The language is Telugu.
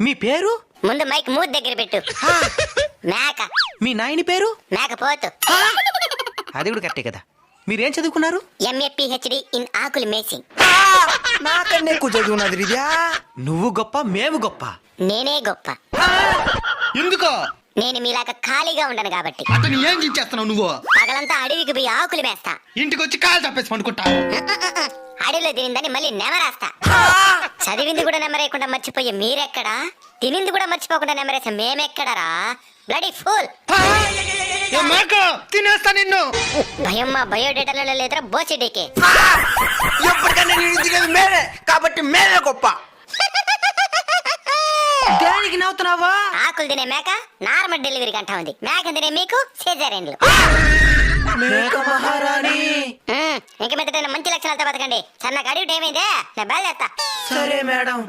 మీ పేరు? ముందు మైక్ మూతి దగ్గర పెట్టు. మేక. మీ నాయని పేరు? మేకపోతు. అది కూడా కరెక్టే కదా. మీరేం చదువుకున్నారు? MA PhD ఇన్ ఆకులు మేసింగ్. నాకన్నా ఎక్కువ చదువున్నది రిద్యా. నువ్వు గొప్ప, మేము గొప్ప. నేనే గొప్ప. ఎందుకో? నేను మీలాగా ఖాళీగా ఉండను కాబట్టి. అతను ఏం చేస్తున్నావు నువ్వు? పగలంతా అడవికి పోయి ఆకులు మేస్తా. ఇంటికి వచ్చి కాలు తప్పేసి పండుకుంటా. అడవిలో తినిందని మళ్ళీ నెమరేస్తా. చదివింది కూడా నెమరేయకుండా మర్చిపోయే మీరెక్కడా? తినింది కూడా మర్చిపోకుండా నెమరేసా మేమెక్కడరా? Bloody fool. తినేస్తా నిన్ను. భయం మా బయోడేటాలలో లేదురా బోసిడీకి. ఎప్పటికన్నా నేను తినేది మేమే కాబట్టి మేమే గొప్ప. దానికి నవ్వుతున్నావా? ఆకులు తినే మేక నార్మల్ డెలివరీ కంటా ఉంది. మేక తినే మీకు సిజేరియన్లు. మేక మహారాణి. ఇంక మీద మంచి లక్షణాలతో బతకండి. సన్నగా అడిగి ఏమైందే? నేను బయలుదేరుతా. సరే మేడం.